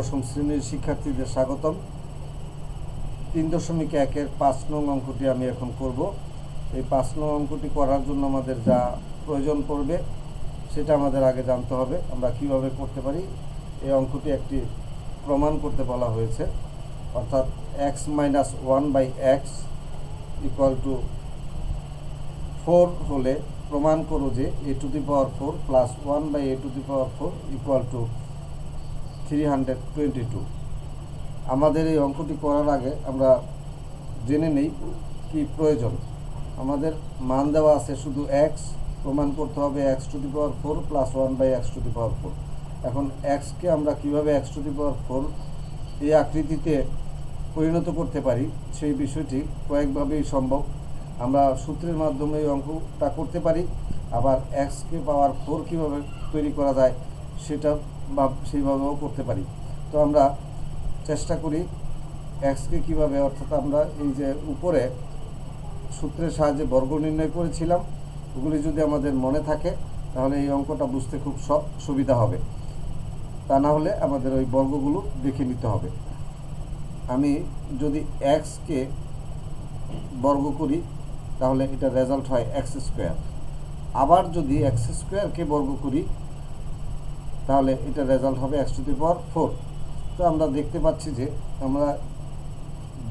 দশম শ্রেণীর শিক্ষার্থীদের স্বাগতম। 3.1-এর 5 নং অঙ্কটি আমি এখন করব। এই 5 নং অঙ্কটি করার জন্য আমাদের যা প্রয়োজন পড়বে সেটা আমাদের আগে জানতে হবে। আমরা কিভাবে করতে পারি, এই অঙ্কটি একটি প্রমাণ করতে বলা হয়েছে, অর্থাৎ x-1/x = 4 হলে প্রমাণ করো যে a⁴ প্লাস 1/a⁴ = 322। আমাদের এই অঙ্কটি করার আগে আমরা জেনে নেই কি প্রয়োজন। আমাদের মান দেওয়া আছে শুধু x, প্রমাণ করতে হবে x⁴ প্লাস 1/x⁴। এখন xকে আমরা কিভাবে x⁴ এই আকৃতিতে পরিণত করতে পারি সেই বিষয়টি কয়েকভাবেই সম্ভব। আমরা সূত্রের মাধ্যমে এই অঙ্কটা করতে পারি, আবার xকে পাওয়ার 4 কীভাবে তৈরি করা যায় সেটা সেইভাবেও করতে পারি। তো আমরা চেষ্টা করি xকে কিভাবে, অর্থাৎ আমরা এই যে উপরে সূত্রের সাহায্যে বর্গ নির্ণয় করেছিলাম ওগুলি যদি আমাদের মনে থাকে তাহলে এই অঙ্কটা বুঝতে খুব সুবিধা হবে। তা না হলে আমাদের ওই বর্গগুলো দেখে নিতে হবে। আমি যদি xকে বর্গ করি তাহলে এটা রেজাল্ট হয় x²। আবার যদি x²কে বর্গ করি তাহলে এটা রেজাল্ট হবে x⁴। তো আমরা দেখতে পাচ্ছি যে আমরা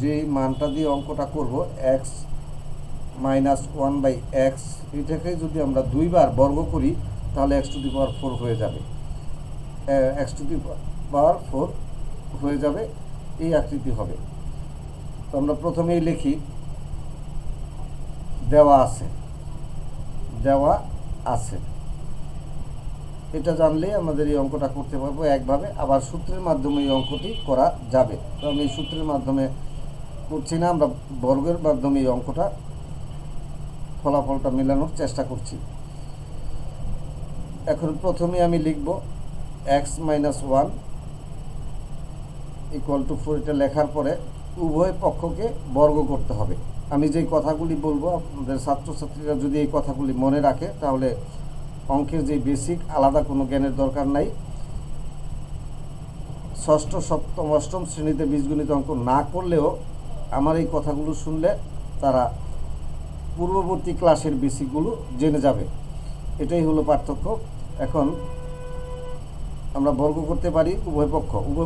যেই মানটা দিয়ে অঙ্কটা করব x-1/x, এটাকে যদি আমরা 2 বার বর্গ করি তাহলে x⁴ হয়ে যাবে, x⁴ হয়ে যাবে, এই আকৃতি হবে। তো আমরা প্রথমেই লিখি দেওয়া আছে। এটা জানলেই আমাদের এই অঙ্কটা করতে পারবো একভাবে। আবার সূত্রের মাধ্যমে এই অঙ্কটি করা যাবে। তো আমি সূত্রের মাধ্যমে করছি না, আমরা বর্গের মাধ্যমে এই অঙ্কটা ফলাফলটা মেলানোর চেষ্টা করছি। এখন প্রথমে আমি লিখব x-1 = 4। এটা লেখার পরে উভয় পক্ষকে বর্গ করতে হবে। আমি যেই কথাগুলি বলবো আমাদের ছাত্রছাত্রীরা যদি এই কথাগুলি মনে রাখে তাহলে অঙ্কের যে বেসিক আলাদা কোনো জ্ঞানের দরকার নাই। ষষ্ঠ, সপ্তম, অষ্টম শ্রেণীতে বীজগণিত অঙ্ক না করলেও আমার এই কথাগুলো শুনলে তারা পূর্ববর্তী ক্লাসের বেসিকগুলো জেনে যাবে। এটাই হলো পার্থক্য। এখন আমরা বর্গ করতে পারি উভয়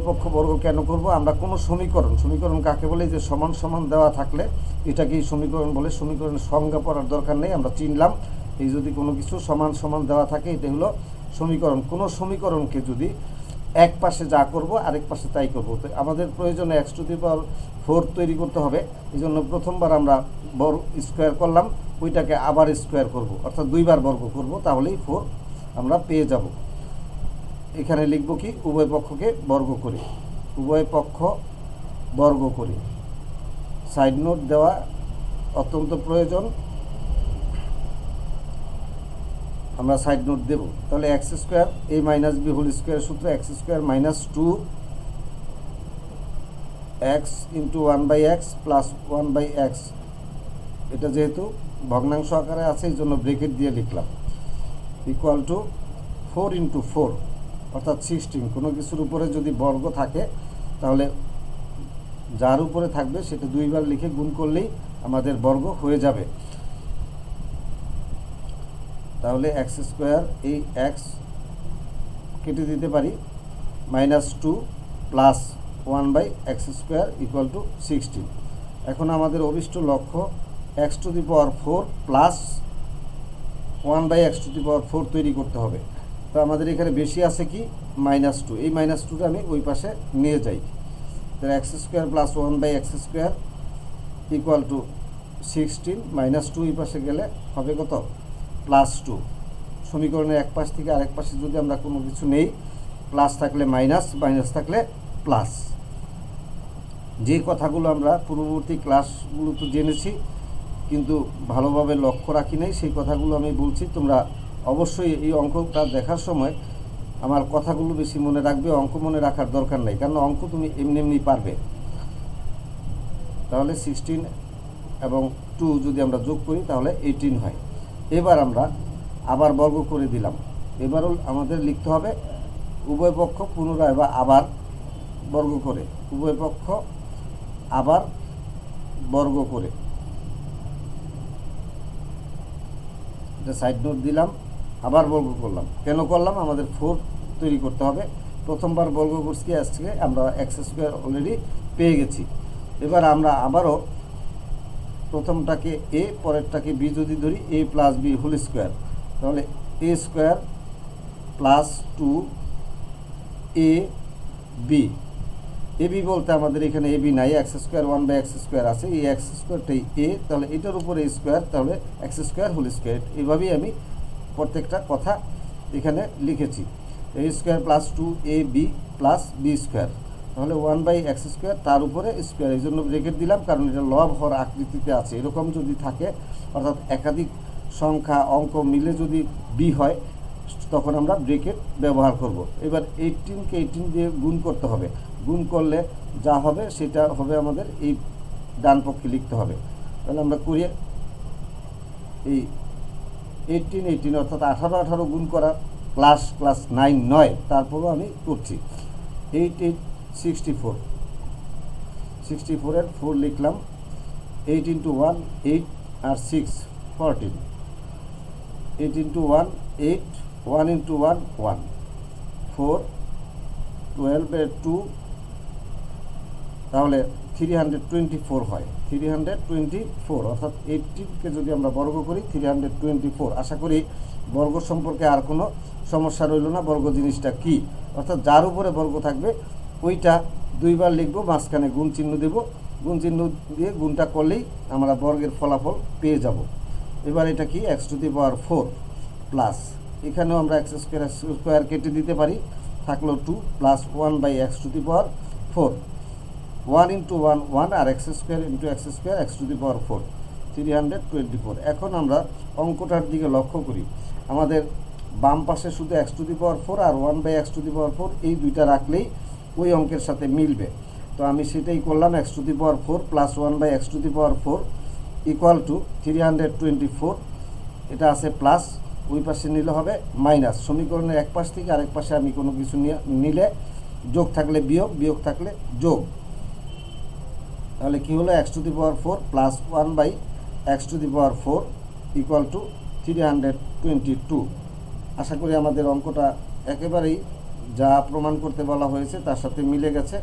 পক্ষ বর্গ কেন করব? আমরা কোনো সমীকরণ কাকে বলে? যে সমান সমান দেওয়া থাকলে এটাকেই সমীকরণ বলে। সমীকরণের সংজ্ঞা পড়ার দরকার নেই, আমরা চিনলাম। এই যদি কোনো কিছু সমান সমান দেওয়া থাকে এটা হলো সমীকরণ। কোনো সমীকরণকে যদি এক পাশে যা করব আরেক পাশে তাই করব, তো আমাদের প্রয়োজনে x⁴ তৈরি করতে হবে। এই জন্য প্রথমবার আমরা স্কোয়ার করলাম, ওইটাকে আবার স্কোয়ার করব, অর্থাৎ 2 বার বর্গ করব, তাহলেই 4 আমরা পেয়ে যাব। এখানে লিখব কি? উভয় পক্ষকে বর্গ করি, সাইড নোট দেওয়া অত্যন্ত প্রয়োজন, আমরা সাইড নোট দেব। তাহলে x² a - b² সূত্র x² - 2x × 1/x plus 1/x, এটা যেহেতু ভগ্নাংশ আকারে আছে এই জন্য ব্রেকেট দিয়ে লিখলাম, = 4 × 4 অর্থাৎ 16। কোনো কিছুর উপরে যদি বর্গ থাকে তাহলে যার উপরে থাকবে সেটা 2 বার লিখে গুণ করলেই আমাদের বর্গ হয়ে যাবে। তাহলে x², এই x কেটে দিতে পারি, -2 প্লাস 1/x² = 16। এখন আমাদের অভিষ্ট লক্ষ্য x⁴ প্লাস 1/x⁴ তৈরি করতে হবে। তো আমাদের এখানে বেশি আছে কি? -2। এই -2টা আমি ওই পাশে নিয়ে যাই। তাহলে x² প্লাস 1/x² = 16, -2 এই পাশে গেলে হবে কত? +2। সমীকরণের এক পাশ থেকে আরেক পাশে যদি আমরা কোনো কিছু নেই, প্লাস থাকলে মাইনাস, মাইনাস থাকলে প্লাস। যে কথাগুলো আমরা পূর্ববর্তী ক্লাসগুলো তো জেনেছি কিন্তু ভালোভাবে লক্ষ্য রাখি নাই, সেই কথাগুলো আমি বলছি। তোমরা অবশ্যই এই অঙ্কটা দেখার সময় আমার কথাগুলো বেশি মনে রাখবে, অঙ্ক মনে রাখার দরকার নেই, কারণ অঙ্ক তুমি এমনি পারবে। তাহলে 16 এবং 2 যদি আমরা যোগ করি তাহলে 18 হয়। এবার আমরা আবার বর্গ করে দিলাম। এবারও আমাদের লিখতে হবে উভয় পক্ষ পুনরায় বা আবার বর্গ করে, উভয় পক্ষ আবার বর্গ করে, এটা সাইড নোট দিলাম, আবার বর্গ করলাম। কেন করলাম? আমাদের 4 তৈরি করতে হবে। প্রথমবার বর্গ করছি, আজকে আমরা এক্স স্কোয়ার অলরেডি পেয়ে গেছি। এবার আমরা আবারও প্রথমটাকে এ, পরেরটাকে বি যদি ধরি, এ প্লাস বি হোল স্কোয়ার, তাহলে এ square plus 2 A B. A B বলতে আমাদের এখানে এ বি নাই, এক্স স্কোয়ার 1/x স্কোয়ার আছে, এই এক্স স্কোয়ারটাই এ, তাহলে এটার উপরে স্কোয়ার, তাহলে এক্স স্কোয়ার হোল স্কোয়ার। এইভাবেই আমি প্রত্যেকটা কথা এখানে লিখেছি। এ square plus 2 A B plus B square, তাহলে 1/x স্কোয়ার, তার উপরে স্কোয়ার। এই জন্য ব্রেকেট দিলাম, কারণ এটা লব হর আকৃতিতে আছে। এরকম যদি থাকে, অর্থাৎ একাধিক সংখ্যা অঙ্ক মিলে যদি বি হয়, তখন আমরা ব্রেকেট ব্যবহার করব। এবার 18কে 18 দিয়ে গুণ করতে হবে। গুণ করলে যা হবে সেটা হবে আমাদের এই ডান পক্ষে লিখতে হবে। তাহলে আমরা করি এই 18 অর্থাৎ 18 গুণ করা ক্লাস 9 নয়, তারপরও আমি করছি। 8 8 64 এর 4 লিখলাম। 8 × 1 8 আর 6 14, 8 × 1 8, 1 × 1 1, 4 12 এর 2, তাহলে 324 হয়। 324 অর্থাৎ 18কে যদি আমরা বর্গ করি 324। আশা করি বর্গ সম্পর্কে আর কোনো সমস্যা রইল না। বর্গ জিনিসটা কি, অর্থাৎ যার উপরে বর্গ থাকবে ওইটা দুইবার লিখবো, মাঝখানে গুণ চিহ্ন দেব। গুণ চিহ্ন দিয়ে গুণটা করলেই আমরা বর্গের ফলাফল পেয়ে যাব। এবার এটা কি, x⁴ প্লাস, এখানেও আমরা এক্স স্কোয়ার কেটে দিতে পারি, থাকলো 2 প্লাস 1/x⁴, 1 × 1 1 আর x² × x² x⁴, 324। এখন আমরা অঙ্কটার দিকে লক্ষ্য করি। আমাদের বাম পাশে শুধু x⁴ আর 1/x⁴, এই দুইটা রাখলেই ওই অঙ্কের সাথে মিলবে। তো আমি সেটাই করলাম। x⁴ plus 1/x⁴ equal to 324। এটা আছে প্লাস, ওই পাশে নিলে হবে মাইনাস। সমীকরণের এক পাশ থেকে আরেক পাশে আমি কোনো কিছু নিলে যোগ থাকলে বিয়োগ, বিয়োগ থাকলে যোগ। তাহলে কি হলো, x⁴ plus 1/x⁴ equal to 322। আশা করি আমাদের অঙ্কটা একেবারেই যা প্রমাণ করতে বলা হয়েছে তার সাথে মিলে গেছে।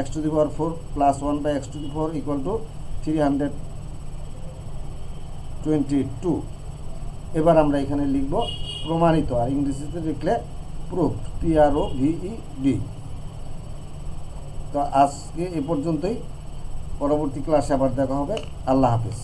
x⁴ plus 1/x⁴ equal to 322। এবার আমরা এখানে লিখব প্রমাণিত, আর ইংরেজিতে লিখলে প্রুভড, PROVED। তো আজকে এ পর্যন্তই। পরবর্তী ক্লাসে আবার দেখা হবে। আল্লাহ হাফেজ।